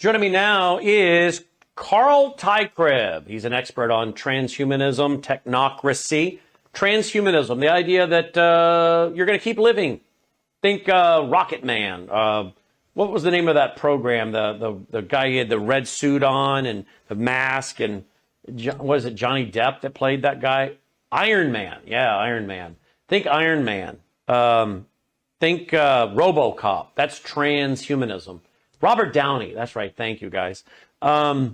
Joining me now is Carl Tykrib. He's an expert on transhumanism, technocracy. Transhumanism, the idea that you're going to keep living. Think Rocket Man. What was the name of that program? The guy, he had the red suit on and the mask, and what is it, Johnny Depp that played that guy? Iron Man. Yeah, Iron Man. Think Iron Man. Think RoboCop. That's transhumanism. Robert Downey. That's right. Thank you, guys. That's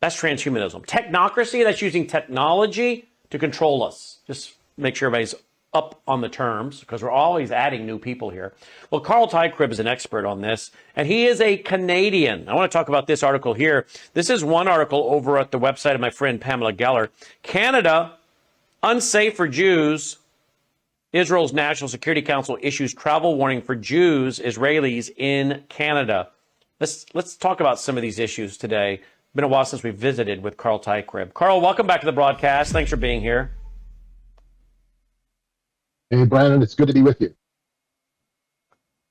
transhumanism. Technocracy, that's using technology to control us. Just make sure everybody's up on the terms, because we're always adding new people here. Well, Carl Tykrib is an expert on this, and he is a Canadian. I want to talk about this article here. This is one article over at the website of my friend Pamela Geller. Canada, unsafe for Jews. Israel's National Security Council issues travel warning for Jews, Israelis in Canada. Let's talk about some of these issues today. Been a while since we visited with Carl Tykrib. Carl, welcome back to the broadcast. Thanks for being here. Hey, Brandon, it's good to be with you.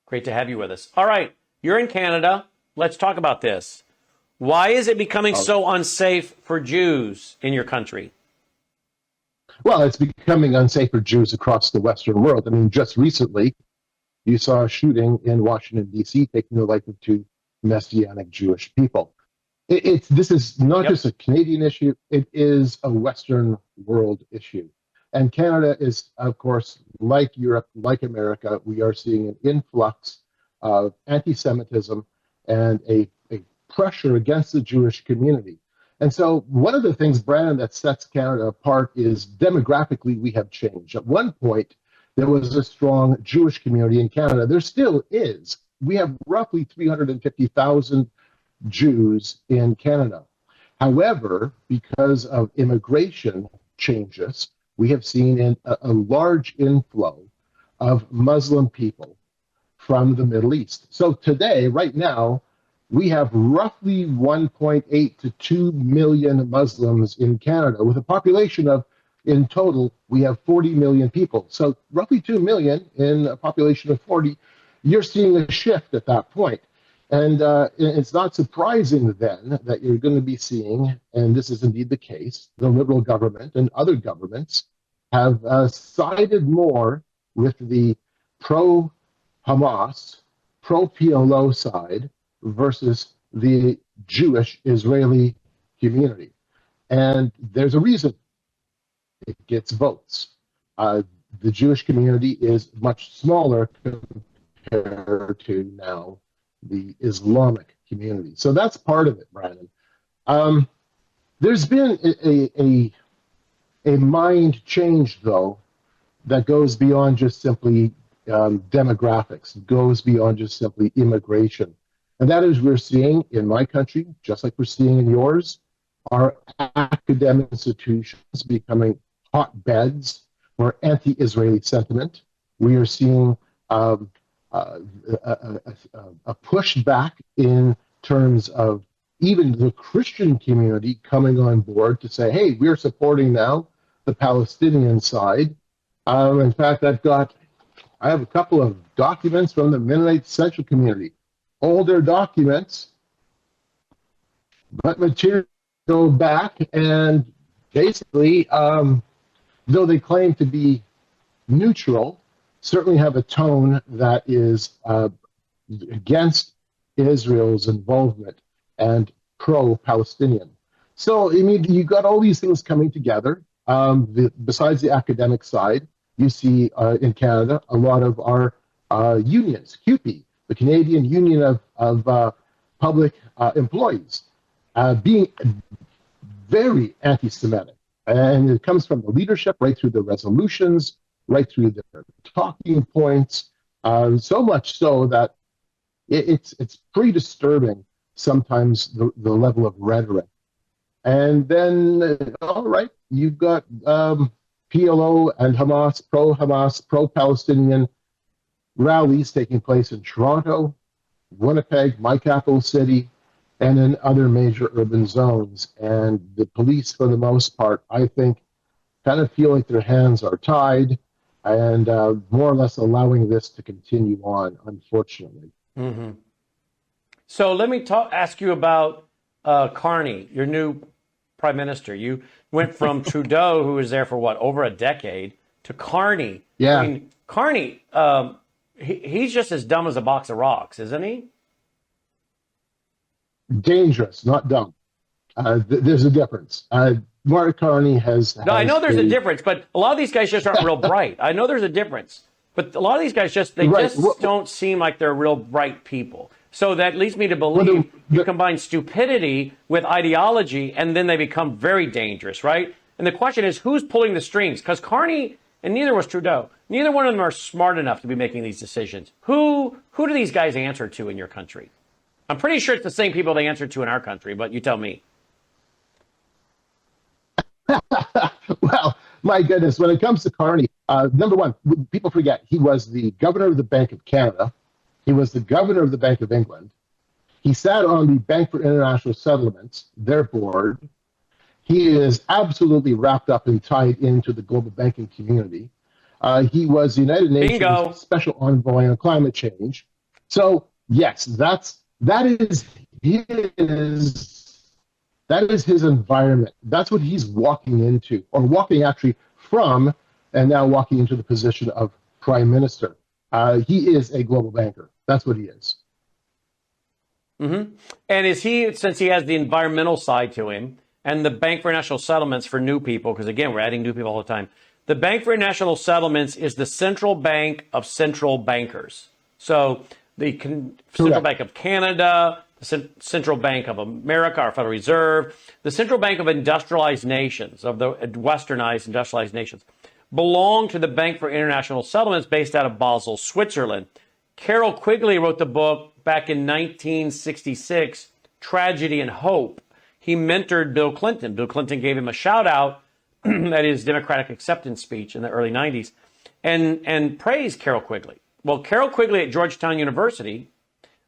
Great to have you with us. All right, you're in Canada. Let's talk about this. Why is it becoming so unsafe for Jews in your country? Well, it's becoming unsafe for Jews across the Western world. I mean, just recently, you saw a shooting in Washington, D.C., taking the life of two Messianic Jewish people. This is not just a Canadian issue, it is a Western world issue. And Canada is, of course, like Europe, like America, we are seeing an influx of anti-Semitism and a pressure against the Jewish community. And so one of the things, Brandon, that sets Canada apart is demographically we have changed. At one point, there was a strong Jewish community in Canada. There still is. We have roughly 350,000 Jews in Canada. However, because of immigration changes, we have seen a large inflow of Muslim people from the Middle East. So today, right now, we have roughly 1.8 to 2 million Muslims in Canada, with a population of, in total, we have 40 million people. So roughly 2 million in a population of 40. You're seeing a shift at that point. And it's not surprising then that you're going to be seeing, and this is indeed the case, the Liberal government and other governments have sided more with the pro-Hamas, pro-PLO side versus the Jewish Israeli community. And there's a reason it gets votes. The Jewish community is much smaller compared to now the Islamic community. So that's part of it, Brandon. There's been a mind change, though, that goes beyond just simply demographics. It goes beyond just simply immigration. And that is, we're seeing in my country, just like we're seeing in yours, our academic institutions becoming hotbeds for anti-Israeli sentiment. We are seeing a pushback in terms of even the Christian community coming on board to say, hey, we're supporting now the Palestinian side. In fact, I have a couple of documents from the Mennonite Central community, older documents, but material go back, and basically, though they claim to be neutral, certainly have a tone that is against Israel's involvement and pro-Palestinian. So, I mean, you got all these things coming together. Besides the academic side, you see in Canada a lot of our unions, CUPE, the Canadian Union of Public Employees, being very anti-Semitic. And it comes from the leadership right through the resolutions, right through their talking points, so much so that it's pretty disturbing sometimes the level of rhetoric. And then, all right, you've got PLO and Hamas, pro-Palestinian rallies taking place in Toronto, Winnipeg, my capital city, and in other major urban zones. And the police, for the most part, I think, kind of feel like their hands are tied and more or less allowing this to continue on, unfortunately. Mm-hmm. So let me ask you about Carney, your new prime minister. You went from Trudeau, who was there for what, over a decade, to Carney. Yeah. I mean, Carney, he's just as dumb as a box of rocks, isn't he? Dangerous, not dumb. There's a difference. Mark Carney No, I know there's a difference, but a lot of these guys just aren't real bright. I know there's a difference, but a lot of these guys just don't seem like they're real bright people. So that leads me to believe you combine stupidity with ideology, and then they become very dangerous, right? And the question is, who's pulling the strings? Because Carney, and neither was Trudeau, neither one of them are smart enough to be making these decisions. Who do these guys answer to in your country? I'm pretty sure it's the same people they answer to in our country, but you tell me. Well, my goodness, when it comes to Carney, number one, people forget he was the governor of the Bank of Canada. He was the governor of the Bank of England. He sat on the Bank for International Settlements, their board. He is absolutely wrapped up and tied into the global banking community. He was the United Nations Special Envoy on Climate Change. So, yes, that is his environment. That's what he's walking into, or walking actually from, and now walking into the position of prime minister. He is a global banker. That's what he is. Mm-hmm. And is he, since he has the environmental side to him, and the Bank for International Settlements for new people, because again, we're adding new people all the time. The Bank for International Settlements is the central bank of central bankers. So the Central Bank of Canada, the Central Bank of America, our Federal Reserve, the Central Bank of Industrialized Nations, of the westernized industrialized nations, belong to the Bank for International Settlements based out of Basel, Switzerland. Carol Quigley wrote the book back in 1966, Tragedy and Hope. He mentored Bill Clinton. Bill Clinton gave him a shout out at his Democratic acceptance speech in the early 90s and praised Carol Quigley. Well, Carol Quigley at Georgetown University,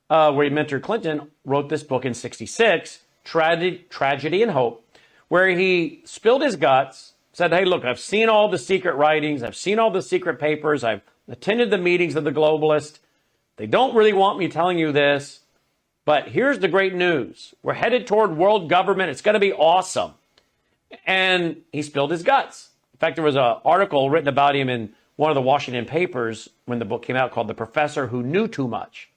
where he mentored Clinton, wrote this book in 66, Tragedy and Hope, where he spilled his guts, said, hey, look, I've seen all the secret writings. I've seen all the secret papers. I've attended the meetings of the globalists. They don't really want me telling you this, but here's the great news. We're headed toward world government. It's going to be awesome. And he spilled his guts. In fact, there was an article written about him in one of the Washington papers when the book came out called The Professor Who Knew Too Much.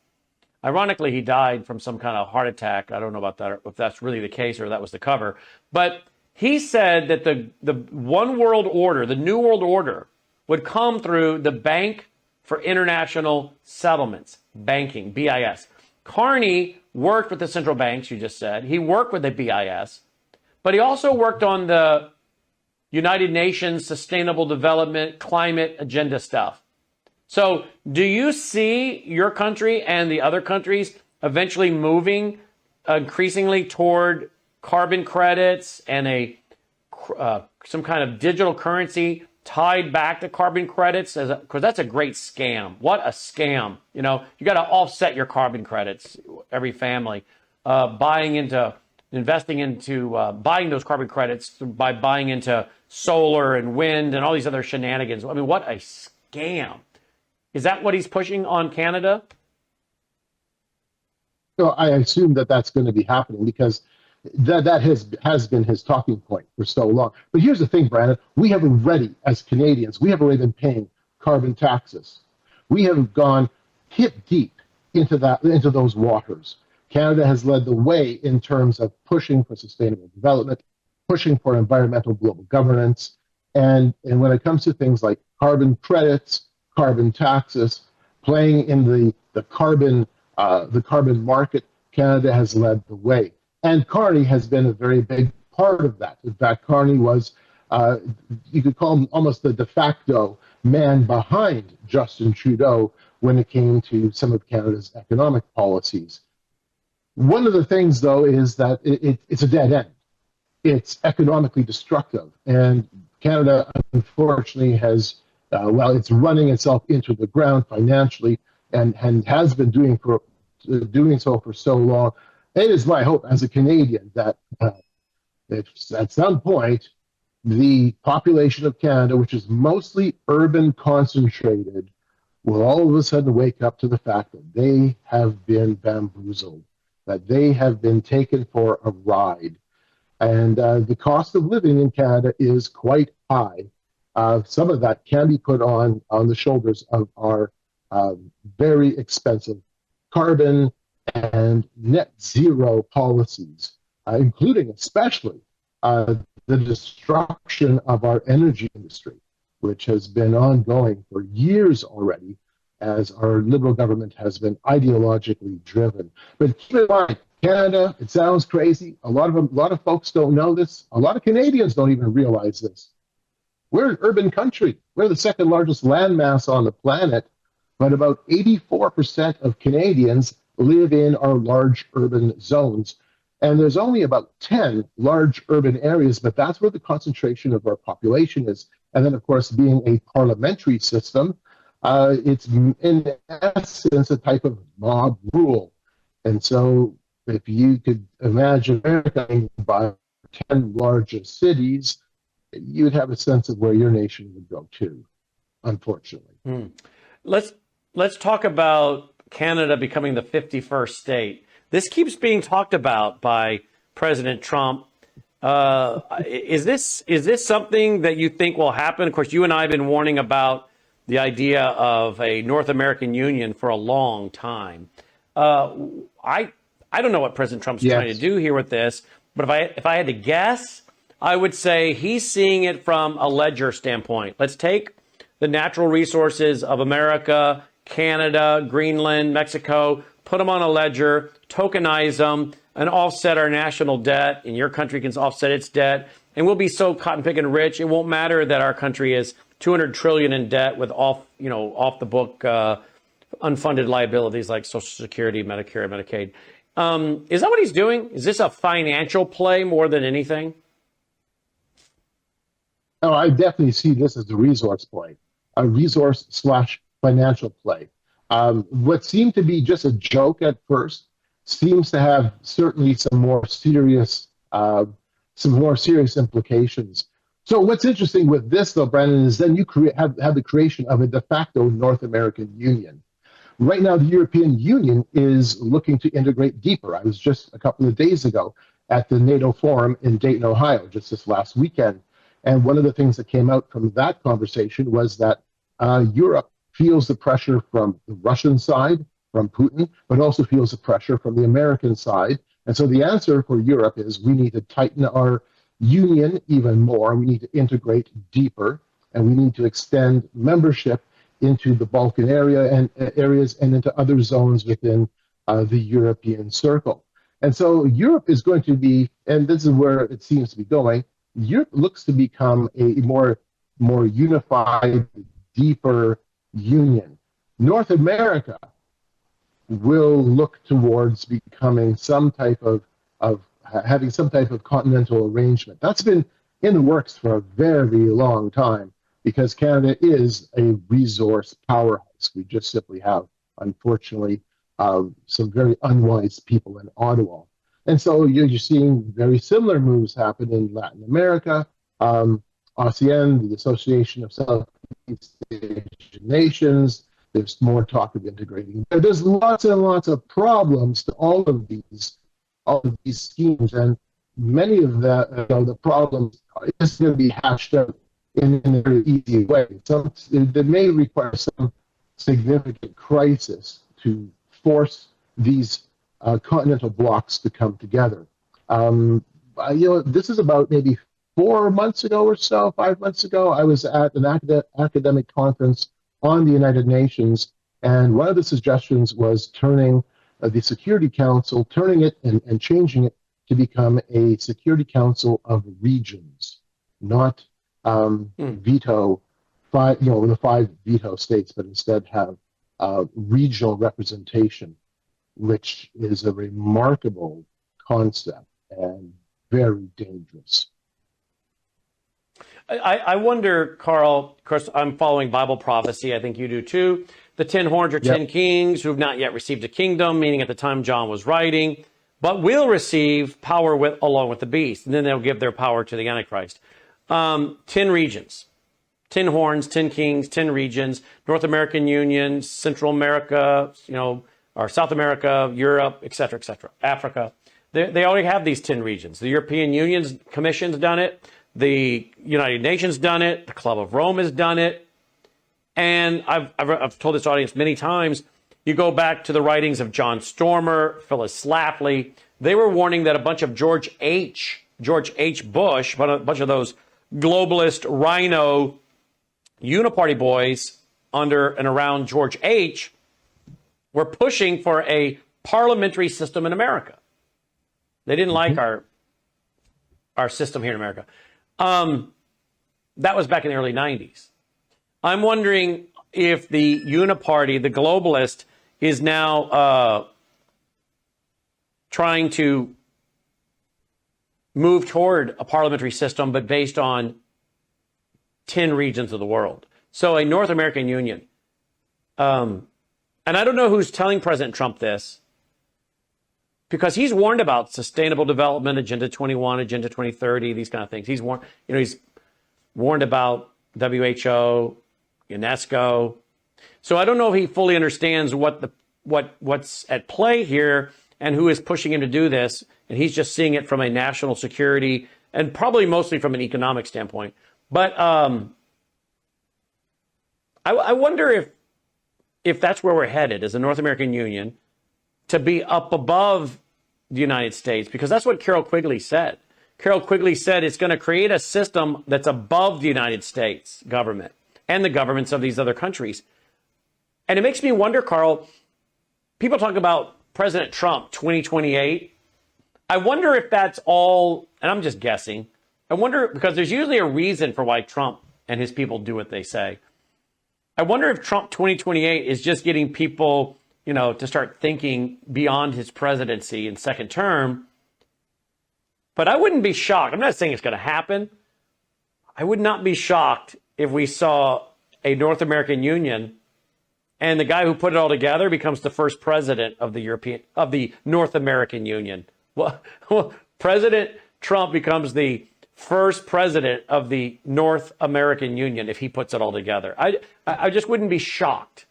Ironically, he died from some kind of heart attack. I don't know about that, if that's really the case or that was the cover. But he said that the one world order, the new world order, would come through the Bank for International Settlements, banking, BIS. Carney worked with the central banks, you just said. He worked with the BIS, but he also worked on the United Nations Sustainable Development Climate Agenda stuff. So do you see your country and the other countries eventually moving increasingly toward carbon credits and some kind of digital currency tied back to carbon credits? Because that's a great scam. What a scam. You know, you got to offset your carbon credits, every family, investing into buying those carbon credits by buying into solar and wind and all these other shenanigans. I mean, what a scam. Is that what he's pushing on Canada? So I assume that that's going to be happening because that has been his talking point for so long. But here's the thing, Brandon. We have already, as Canadians, we have already been paying carbon taxes. We have gone hip deep into those waters. Canada has led the way in terms of pushing for sustainable development, pushing for environmental global governance, and when it comes to things like carbon credits, carbon taxes, playing in the carbon market, Canada has led the way. And Carney has been a very big part of that. In fact, Carney was, you could call him almost the de facto man behind Justin Trudeau when it came to some of Canada's economic policies. One of the things, though, is that it's a dead end. It's economically destructive. And Canada, unfortunately, has, it's running itself into the ground financially and has been doing so for so long. It is my hope as a Canadian that if at some point the population of Canada, which is mostly urban concentrated, will all of a sudden wake up to the fact that they have been bamboozled. that they have been taken for a ride. And the cost of living in Canada is quite high. Some of that can be put on the shoulders of our very expensive carbon and net zero policies, including especially the destruction of our energy industry, which has been ongoing for years already as our Liberal government has been ideologically driven. But keep in mind, Canada, it sounds crazy. A lot of folks don't know this. A lot of Canadians don't even realize this. We're an urban country. We're the second largest landmass on the planet, but about 84% of Canadians live in our large urban zones. And there's only about 10 large urban areas, but that's where the concentration of our population is. And then, of course, being a parliamentary system, it's in essence a type of mob rule. And so if you could imagine America by 10 largest cities, you'd have a sense of where your nation would go to, unfortunately. Let's talk about Canada becoming the 51st state. This keeps being talked about by President Trump. Is this something that you think will happen? Of course, you and I have been warning about the idea of a North American Union for a long time. I don't know what President Trump's trying to do here with this, but if I had to guess, I would say he's seeing it from a ledger standpoint. Let's take the natural resources of America, Canada, Greenland, Mexico, put them on a ledger, tokenize them, and offset our national debt, and your country can offset its debt, and we'll be so cotton picking rich, it won't matter that our country is $200 trillion in debt with off the book unfunded liabilities like Social Security, Medicare, and Medicaid. Is that what he's doing? Is this a financial play more than anything? Oh, I definitely see this as a resource play, a resource/financial play. What seemed to be just a joke at first seems to have certainly some more serious implications. So what's interesting with this, though, Brandon, is then you have the creation of a de facto North American Union. Right now, the European Union is looking to integrate deeper. I was just a couple of days ago at the NATO forum in Dayton, Ohio, just this last weekend. And one of the things that came out from that conversation was that Europe feels the pressure from the Russian side, from Putin, but also feels the pressure from the American side. And so the answer for Europe is we need to tighten our union even more. We need to integrate deeper, and we need to extend membership into the Balkan areas and into other zones within the European circle. And so Europe is going to be, and this is where it seems to be going, Europe looks to become a more unified, deeper union. North America will look towards becoming some type of having some type of continental arrangement. That's been in the works for a very long time because Canada is a resource powerhouse. We just simply have, unfortunately, some very unwise people in Ottawa. And so you're seeing very similar moves happen in Latin America. ASEAN, the Association of Southeast Asian Nations, there's more talk of integrating. There's lots and lots of problems to all of these schemes, and many of the problems are just going to be hashed out in a very easy way. So they may require some significant crisis to force these continental blocks to come together. This is about maybe 4 months ago or so, 5 months ago, I was at an academic conference on the United Nations, and one of the suggestions was turning the Security Council, turning it and changing it to become a Security Council of regions, not veto the 5 veto states, but instead have regional representation, which is a remarkable concept and very dangerous. I wonder, Carl, of course, I'm following Bible prophecy. I think you do too. The 10 horns are 10 kings who have not yet received a kingdom, meaning at the time John was writing, but will receive power along with the beast. And then they'll give their power to the Antichrist. 10 regions, 10 horns, 10 kings, 10 regions, North American Union, Central America, or South America, Europe, et cetera, Africa. They already have these 10 regions. The European Union's Commission's done it. The United Nations done it. The Club of Rome has done it. And I've told this audience many times, you go back to the writings of John Stormer, Phyllis Schlafly. They were warning that a bunch of George H. Bush, a bunch of those globalist rhino uniparty boys under and around George H. were pushing for a parliamentary system in America. They didn't like our system here in America. That was back in the early 90s. I'm wondering if the uniparty, the globalist, is now trying to move toward a parliamentary system, but based on 10 regions of the world. So a North American Union. And I don't know who's telling President Trump this, because he's warned about sustainable development, Agenda 21, Agenda 2030, these kind of things. He's warned, he's warned about WHO, UNESCO. So I don't know if he fully understands what's at play here and who is pushing him to do this. And he's just seeing it from a national security and probably mostly from an economic standpoint. But I wonder if that's where we're headed as a North American Union, to be up above the United States, because that's what Carol Quigley said. Carol Quigley said it's going to create a system that's above the United States government and the governments of these other countries. And it makes me wonder, Carl, people talk about President Trump 2028. I wonder if that's all, and I'm just guessing. I wonder, because there's usually a reason for why Trump and his people do what they say. I wonder if Trump 2028 is just getting people, to start thinking beyond his presidency and second term. But I wouldn't be shocked. I'm not saying it's going to happen. I would not be shocked if we saw a North American Union and the guy who put it all together becomes the first president of the North American Union. Well, President Trump becomes the first president of the North American Union if he puts it all together. I just wouldn't be shocked.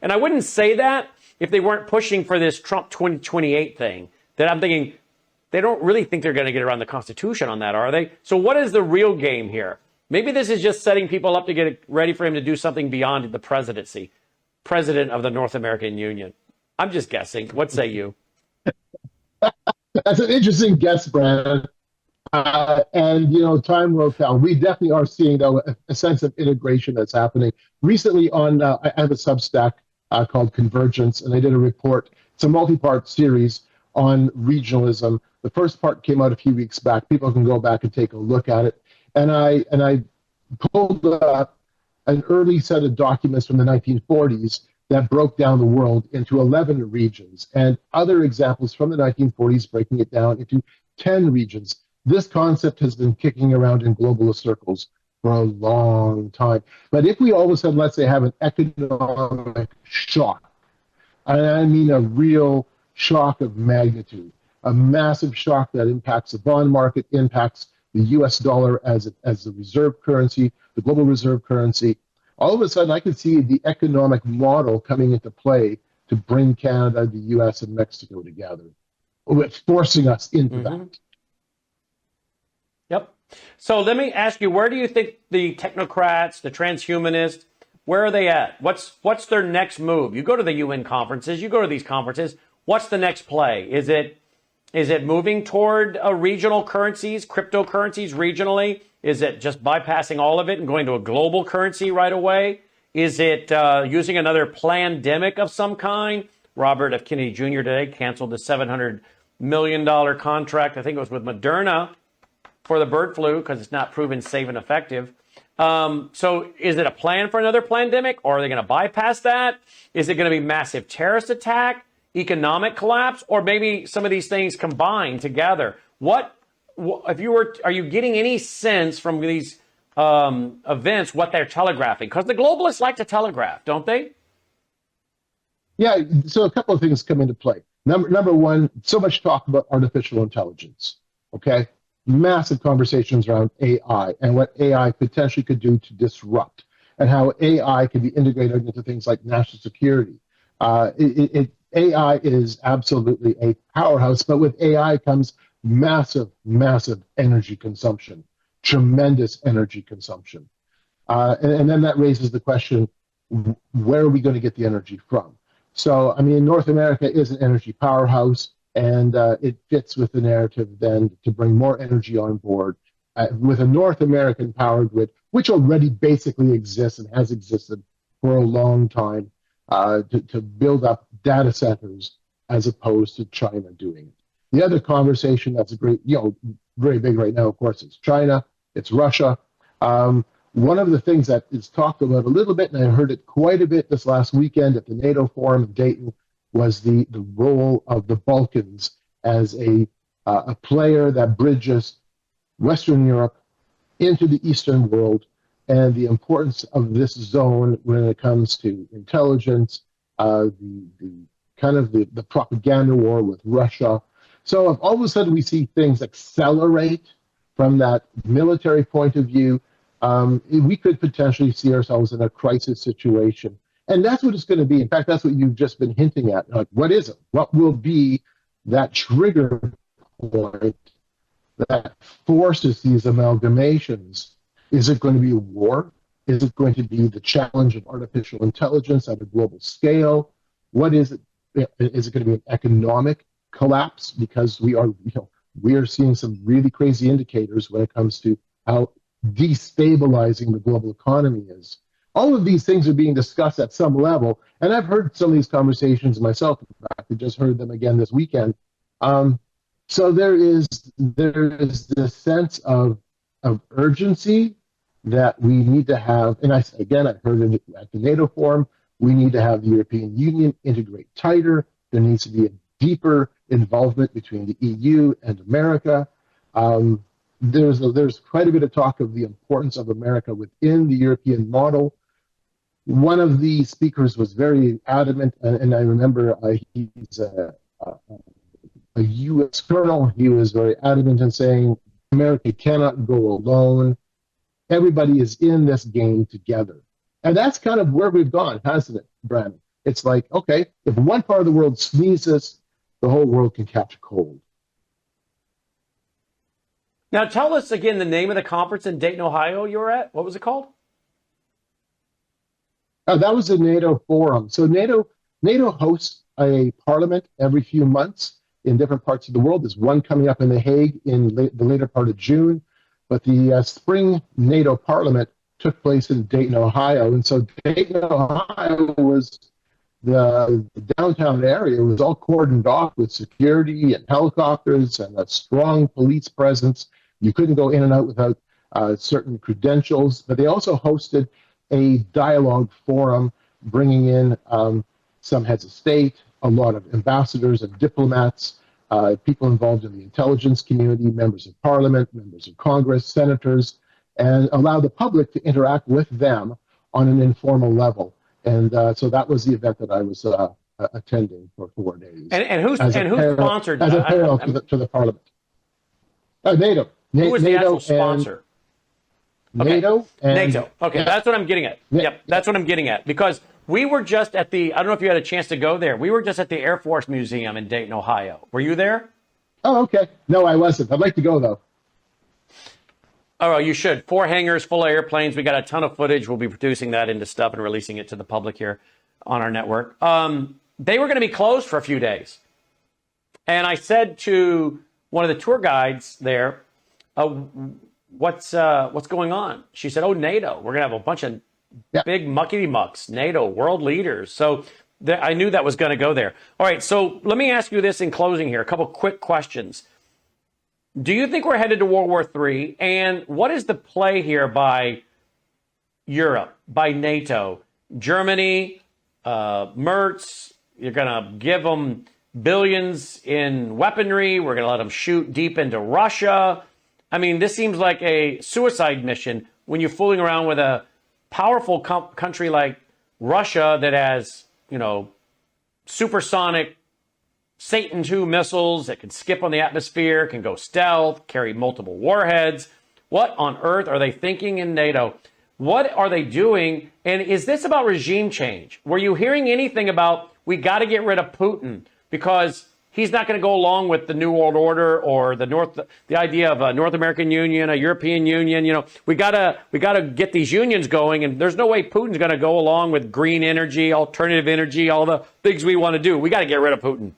And I wouldn't say that if they weren't pushing for this Trump 2028 thing, that I'm thinking they don't really think they're going to get around the Constitution on that, are they? So what is the real game here? Maybe this is just setting people up to get ready for him to do something beyond the presidency, president of the North American Union. I'm just guessing. What say you? That's an interesting guess, Brad. And time will tell. We definitely are seeing, though, a sense of integration that's happening. Recently I have a Substack called Convergence, and I did a report. It's a multi-part series on regionalism. The first part came out a few weeks back. People can go back and take a look at it. And I pulled up an early set of documents from the 1940s that broke down the world into 11 regions, and other examples from the 1940s breaking it down into 10 regions. This concept has been kicking around in globalist circles for a long time. But if we all of a sudden, let's say, have an economic shock, and I mean a real shock of magnitude, a massive shock that impacts the bond market, impacts the US dollar as the reserve currency, the global reserve currency, all of a sudden I could see the economic model coming into play to bring Canada, the US, and Mexico together, forcing us into that. Yep. So let me ask you, where do you think the technocrats, the transhumanists, where are they at? What's their next move? You go to the UN conferences, you go to these conferences. What's the next play? Is it moving toward regional currencies, cryptocurrencies regionally? Is it just bypassing all of it and going to a global currency right away? Is it using another plandemic of some kind? Robert F. Kennedy Jr. today canceled the $700 million contract, I think it was with Moderna, for the bird flu because it's not proven safe and effective. So is it a plan for another plandemic, or are they going to bypass that? Is it going to be massive terrorist attack, economic collapse, or maybe some of these things combined together? Are you getting any sense from these events what they're telegraphing? Because the globalists like to telegraph, don't they? Yeah, so a couple of things come into play. Number one, so much talk about artificial intelligence, okay? Massive conversations around AI and what AI potentially could do to disrupt, and how AI can be integrated into things like national security. AI is absolutely a powerhouse, but with AI comes massive, massive energy consumption, tremendous energy consumption. And then that raises the question, where are we going to get the energy from? So, I mean, North America is an energy powerhouse, and it fits with the narrative then to bring more energy on board with a North American power grid, which already basically exists and has existed for a long time, to build up data centers as opposed to China doing it. The other conversation that's a great, very big right now, of course, is China, it's Russia. One of the things that is talked about a little bit, and I heard it quite a bit this last weekend at the NATO forum in Dayton, was the role of the Balkans as a player that bridges Western Europe into the Eastern world, and the importance of this zone when it comes to intelligence, the kind of the propaganda war with Russia. So if all of a sudden we see things accelerate from that military point of view, we could potentially see ourselves in a crisis situation. And that's what it's going to be. In fact, that's what you've just been hinting at. Like, what is it? What will be that trigger point that forces these amalgamations? Is it going to be a war? Is it going to be the challenge of artificial intelligence at a global scale? What is it? Is it going to be an economic collapse? Because we are seeing some really crazy indicators when it comes to how destabilizing the global economy is. All of these things are being discussed at some level, and I've heard some of these conversations myself. In fact, I just heard them again this weekend. So there is this sense of urgency that we need to have, and I heard it at the NATO forum, we need to have the European Union integrate tighter. There needs to be a deeper involvement between the EU and America. There's quite a bit of talk of the importance of America within the European model. One of the speakers was very adamant, and I remember he's a U.S. colonel. He was very adamant in saying America cannot go alone. Everybody is in this game together. And that's kind of where we've gone, hasn't it, Brandon? It's like, okay, if one part of the world sneezes, the whole world can catch a cold. Now, tell us again the name of the conference in Dayton, Ohio you were at. What was it called? That was the NATO forum. So NATO hosts a parliament every few months in different parts of the world. There's one coming up in The Hague in the later part of June. But the spring NATO parliament took place in Dayton, Ohio. And so Dayton, Ohio was the downtown area was all cordoned off with security and helicopters and a strong police presence. You couldn't go in and out without certain credentials. But they also hosted a dialogue forum, bringing in some heads of state, a lot of ambassadors and diplomats, people involved in the intelligence community, members of parliament, members of Congress, senators, and allow the public to interact with them on an informal level. And so that was the event that I was attending for 4 days. And who sponsored that? As a parallel to the parliament. NATO. Who was the actual sponsor? NATO and NATO. Okay, yeah. That's what I'm getting at. Yep, that's what I'm getting at. Because we were just at I don't know if you had a chance to go there. We were just at the Air Force Museum in Dayton, Ohio. Were you there? Oh, okay. No, I wasn't. I'd like to go, though. Oh, you should. 4 hangars full of airplanes. We got a ton of footage. We'll be producing that into stuff and releasing it to the public here on our network. They were going to be closed for a few days. And I said to one of the tour guides there, what's going on? She said, oh, NATO. We're going to have a bunch of big muckety-mucks, NATO, world leaders. So I knew that was going to go there. All right, so let me ask you this in closing here. A couple quick questions. Do you think we're headed to World War III? And what is the play here by Europe, by NATO? Germany, Mertz, you're going to give them billions in weaponry. We're going to let them shoot deep into Russia. I mean, this seems like a suicide mission when you're fooling around with a powerful country like Russia that has, supersonic Satan II missiles that can skip on the atmosphere, can go stealth, carry multiple warheads. What on earth are they thinking in NATO? What are they doing? And is this about regime change? Were you hearing anything about we got to get rid of Putin because he's not going to go along with the New World Order or the idea of a North American Union, a European Union. You know, we gotta get these unions going, and there's no way Putin's going to go along with green energy, alternative energy, all the things we want to do. We got to get rid of Putin.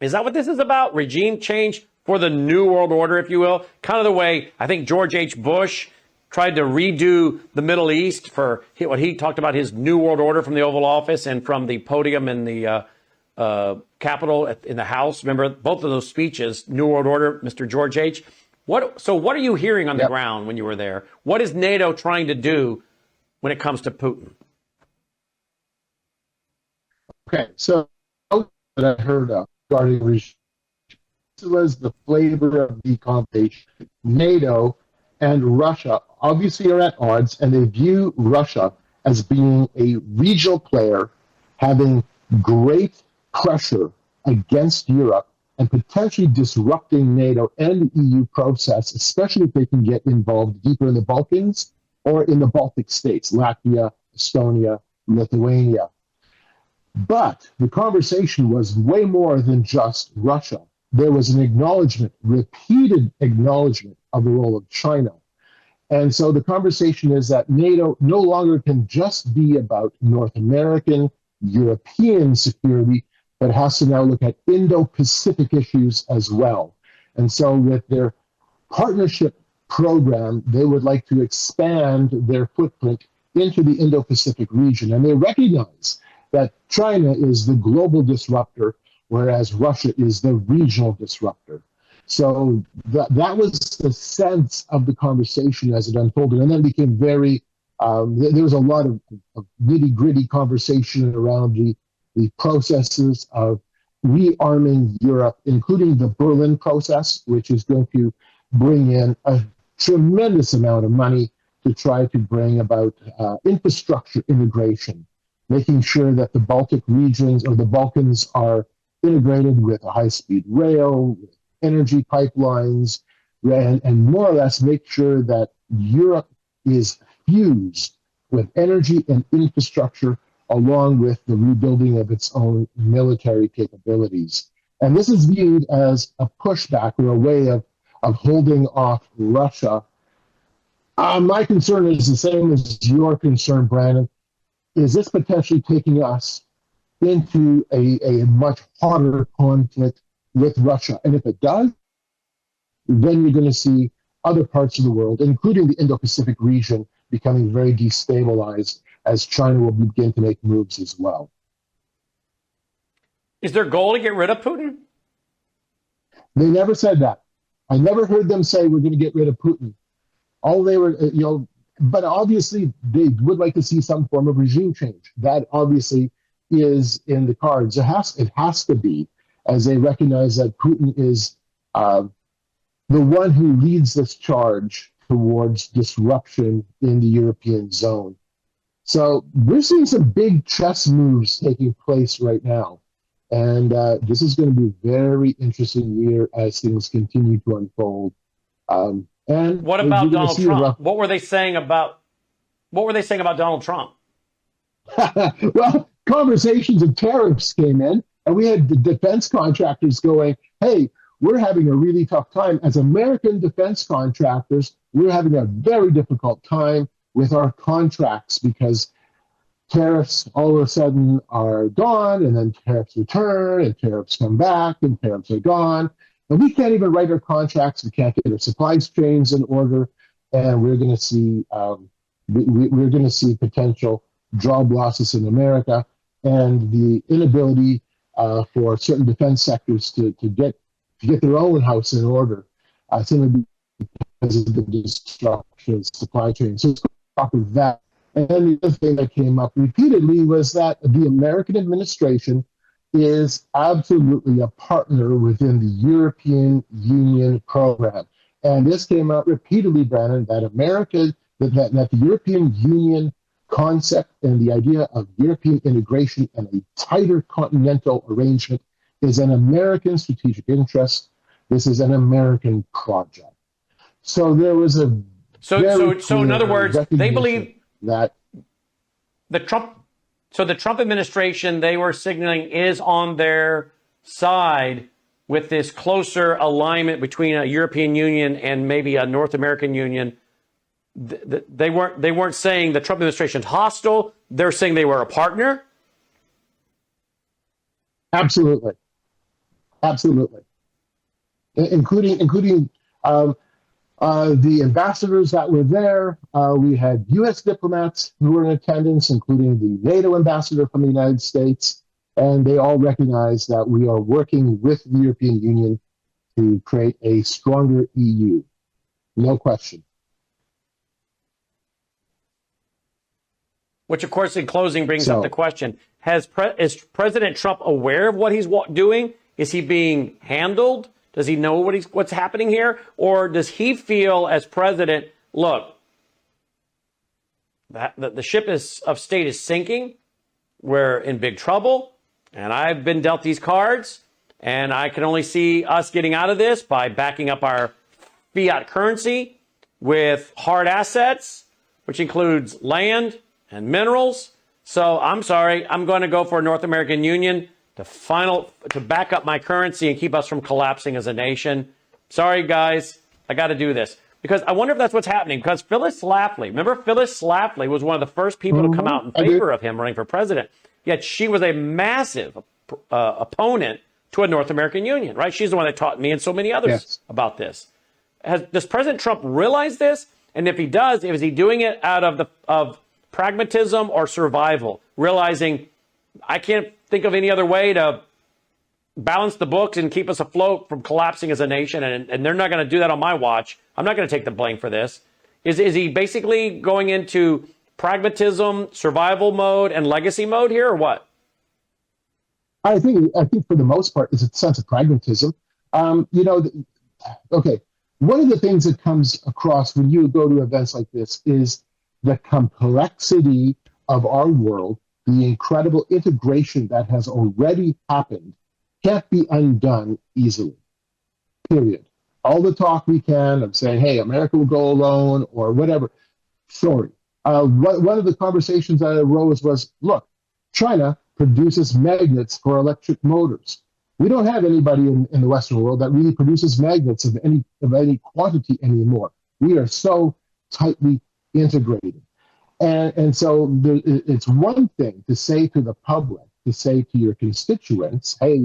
Is that what this is about? Regime change for the New World Order, if you will? Kind of the way I think George H. Bush tried to redo the Middle East for what he talked about his New World Order from the Oval Office and from the podium in the Capitol in the House. Remember both of those speeches, New World Order, Mr. George H. So what are you hearing on the ground when you were there? What is NATO trying to do when it comes to Putin? Okay, so that I heard regarding regime, this was the flavor of the conversation. NATO and Russia obviously are at odds, and they view Russia as being a regional player having great pressure against Europe and potentially disrupting NATO and the EU process, especially if they can get involved deeper in the Balkans or in the Baltic states, Latvia, Estonia, Lithuania. But the conversation was way more than just Russia. There was an acknowledgement, repeated acknowledgement of the role of China. And so the conversation is that NATO no longer can just be about North American, European security, but has to now look at Indo-Pacific issues as well. And so with their partnership program, they would like to expand their footprint into the Indo-Pacific region. And they recognize that China is the global disruptor, whereas Russia is the regional disruptor. So that was the sense of the conversation as it unfolded. And then it became very, there was a lot of nitty-gritty conversation around the processes of rearming Europe, including the Berlin process, which is going to bring in a tremendous amount of money to try to bring about infrastructure integration, making sure that the Baltic regions or the Balkans are integrated with a high-speed rail, with energy pipelines, and more or less make sure that Europe is fused with energy and infrastructure along with the rebuilding of its own military capabilities. And this is viewed as a pushback or a way of holding off Russia. My concern is the same as your concern, Brandon. Is this potentially taking us into a much hotter conflict with Russia? And if it does, then you're going to see other parts of the world, including the Indo-Pacific region, becoming very destabilized as China will begin to make moves as well. Is their goal to get rid of Putin? They never said that. I never heard them say we're going to get rid of Putin. All they were, but obviously they would like to see some form of regime change. That obviously is in the cards. It has to be, as they recognize that Putin is the one who leads this charge towards disruption in the European zone. So we're seeing some big chess moves taking place right now. And this is going to be a very interesting year as things continue to unfold. And what about Donald Trump? What were they saying about Donald Trump? Well, conversations of tariffs came in, and we had the defense contractors going, hey, we're having a really tough time. As American defense contractors, we're having a very difficult time with our contracts because tariffs all of a sudden are gone, and then tariffs return, and tariffs come back, and tariffs are gone. And we can't even write our contracts. We can't get our supply chains in order, and we're going to see we're going to see potential job losses in America, and the inability for certain defense sectors to get their own house in order, simply because of the destruction of the supply chain. So let's talk about that. And then the other thing that came up repeatedly was that the American administration is absolutely a partner within the European Union program. And this came out repeatedly, Brandon, that that the European Union concept and the idea of European integration and a tighter continental arrangement is an American strategic interest. This is an American project. So there was a so in other words, they believe that the Trump. So the Trump administration, they were signaling, is on their side with this closer alignment between a European Union and maybe a North American Union. They weren't saying the Trump administration is hostile. They're saying they were a partner. Absolutely, absolutely, including the ambassadors that were there. We had U.S. diplomats who were in attendance, including the NATO ambassador from the United States, and they all recognize that we are working with the European Union to create a stronger EU. No question. Which, of course, in closing brings up the question, is President Trump aware of what he's doing? Is he being handled? Does he know what's happening here? Or does he feel as president, look, the ship of state is sinking, we're in big trouble, and I've been dealt these cards, and I can only see us getting out of this by backing up our fiat currency with hard assets, which includes land and minerals. So I'm sorry, I'm going to go for a North American Union to back up my currency and keep us from collapsing as a nation. Sorry, guys, I got to do this. Because I wonder if that's what's happening. Because Phyllis Schlafly, remember Phyllis Schlafly was one of the first people to come out in favor of him running for president. Yet she was a massive opponent to a North American Union, right? She's the one that taught me and so many others about this. Does President Trump realize this? And if he does, is he doing it out of pragmatism or survival? Realizing I can't think of any other way to balance the books and keep us afloat from collapsing as a nation, and they're not going to do that on my watch. I'm not going to take the blame for this. Is he basically going into pragmatism, survival mode, and legacy mode here, or what? I think for the most part, it's a sense of pragmatism. Okay, one of the things that comes across when you go to events like this is the complexity of our world, the incredible integration that has already happened can't be undone easily, period. All the talk we can of saying, hey, America will go alone or whatever, sorry. One of the conversations that arose was, look, China produces magnets for electric motors. We don't have anybody in the Western world that really produces magnets of any quantity anymore. We are so tightly integrated. And so it's one thing to say to the public, to say to your constituents, hey,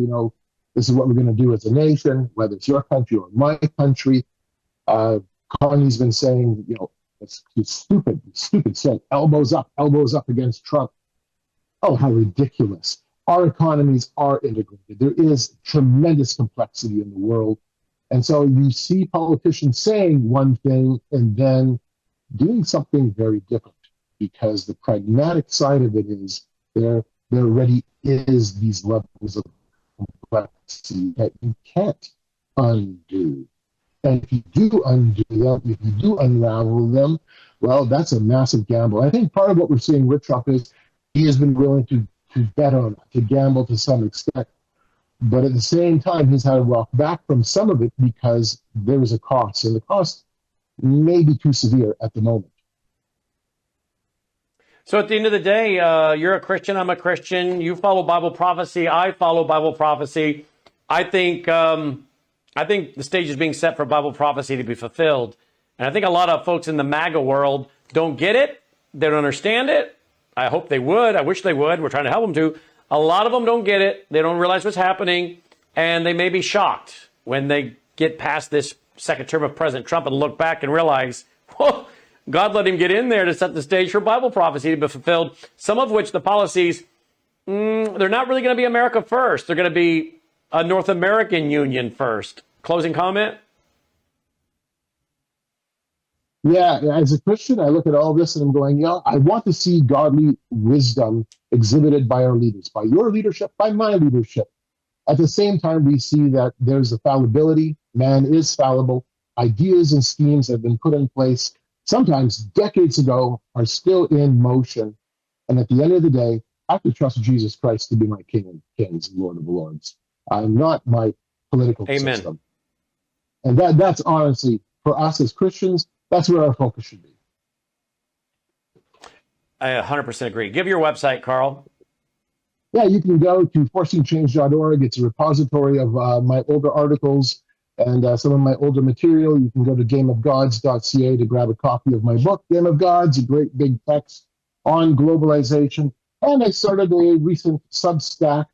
this is what we're going to do as a nation, whether it's your country or my country. Connie's been saying, it's stupid, saying elbows up against Trump. Oh, how ridiculous. Our economies are integrated. There is tremendous complexity in the world. And so you see politicians saying one thing and then doing something very different, because the pragmatic side of it is there already is these levels of complexity that you can't undo. And if you do undo them, if you do unravel them, well, that's a massive gamble. I think part of what we're seeing with Trump is he has been willing to bet on it, to gamble to some extent. But at the same time, he's had to walk back from some of it because there is a cost, and the cost may be too severe at the moment. So at the end of the day, you're a Christian, I'm a Christian. You follow Bible prophecy, I follow Bible prophecy. I think the stage is being set for Bible prophecy to be fulfilled. And I think a lot of folks in the MAGA world don't get it. They don't understand it. I hope they would. I wish they would. We're trying to help them to. A lot of them don't get it. They don't realize what's happening. And they may be shocked when they get past this second term of President Trump and look back and realize, whoa, God let him get in there to set the stage for Bible prophecy to be fulfilled. Some of which the policies, they're not really going to be America first. They're going to be a North American Union first. Closing comment? Yeah, as a Christian, I look at all this and I'm going, I want to see godly wisdom exhibited by our leaders, by your leadership, by my leadership. At the same time, we see that there's a fallibility. Man is fallible. Ideas and schemes that have been put in place sometimes decades ago are still in motion. And at the end of the day, I have to trust Jesus Christ to be my King of Kings and Lord of Lords. Not my political system. And that's honestly, for us as Christians, that's where our focus should be. I 100% agree. Give your website, Carl. Yeah, you can go to forcingchange.org. It's a repository of my older articles and some of my older material. You can go to gameofgods.ca to grab a copy of my book, Game of Gods, a great big text on globalization. And I started a recent Substack,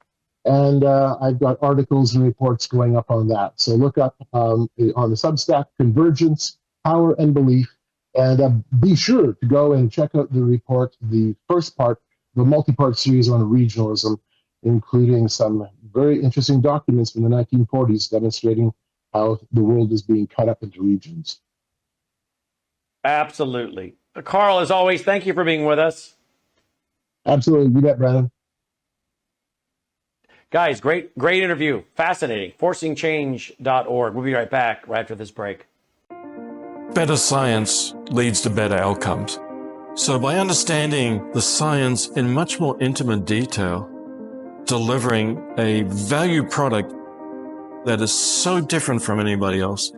and I've got articles and reports going up on that. So look up on the Substack, Convergence, Power and Belief, and be sure to go and check out the report, the first part, the multi-part series on regionalism, including some very interesting documents from the 1940s demonstrating how the world is being cut up into regions. Absolutely. Carl, as always, thank you for being with us. Absolutely. You bet, Brandon. Guys, great interview. Fascinating. Forcingchange.org. We'll be right back right after this break. Better science leads to better outcomes. So by understanding the science in much more intimate detail, delivering a value product that is so different from anybody else.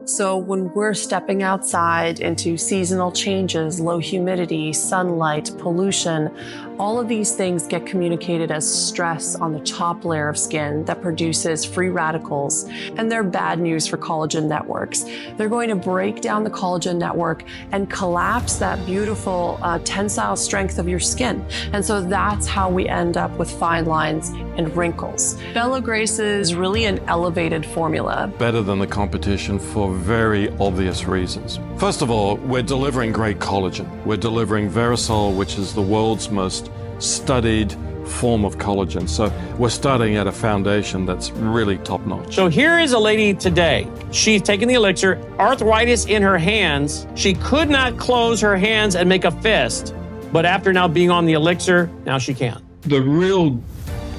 So when we're stepping outside into seasonal changes, low humidity, sunlight, pollution, all of these things get communicated as stress on the top layer of skin that produces free radicals, and they're bad news for collagen networks. They're going to break down the collagen network and collapse that beautiful tensile strength of your skin. And so that's how we end up with fine lines and wrinkles. Bella Grace is really an elevated formula. Better than the competition for very obvious reasons. First of all, we're delivering great collagen. We're delivering Verisol, which is the world's most studied form of collagen. So we're starting at a foundation that's really top-notch. So here is a lady today. She's taken the elixir, arthritis in her hands. She could not close her hands and make a fist. But after now being on the elixir, now she can. The real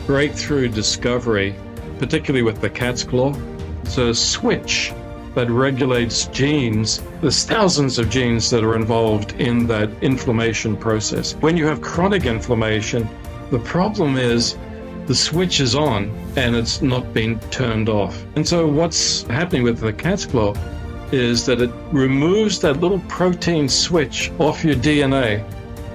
breakthrough discovery, particularly with the cat's claw, it's a switch that regulates genes. There's thousands of genes that are involved in that inflammation process. When you have chronic inflammation, the problem is the switch is on and it's not being turned off. And so what's happening with the cat's claw is that it removes that little protein switch off your DNA,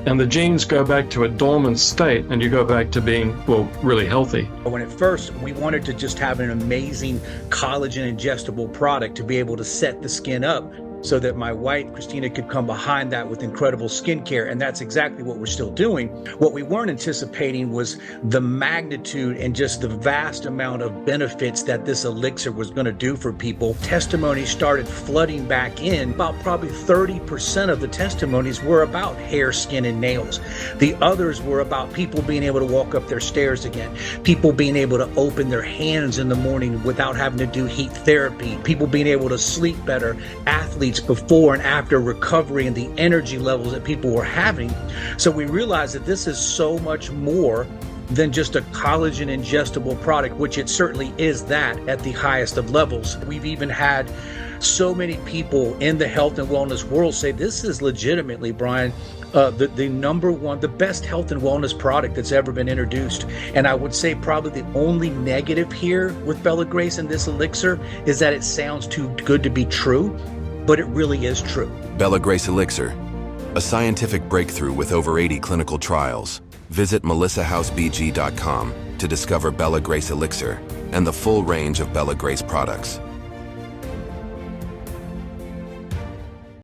and the genes go back to a dormant state, and you go back to being, well, really healthy. When at first we wanted to just have an amazing collagen ingestible product to be able to set the skin up so that my wife, Christina, could come behind that with incredible skincare. And that's exactly what we're still doing. What we weren't anticipating was the magnitude and just the vast amount of benefits that this elixir was going to do for people. Testimonies started flooding back in. About probably 30% of the testimonies were about hair, skin, and nails. The others were about people being able to walk up their stairs again, people being able to open their hands in the morning without having to do heat therapy, people being able to sleep better, athletes before and after recovery, and the energy levels that people were having. So we realized that this is so much more than just a collagen ingestible product, which it certainly is that at the highest of levels. We've even had so many people in the health and wellness world say this is legitimately, Brian, the number one, the best health and wellness product that's ever been introduced. And I would say probably the only negative here with Bella Grace and this elixir is that it sounds too good to be true, but it really is true. Bella Grace Elixir, a scientific breakthrough with over 80 clinical trials. Visit melissahousebg.com to discover Bella Grace Elixir and the full range of Bella Grace products.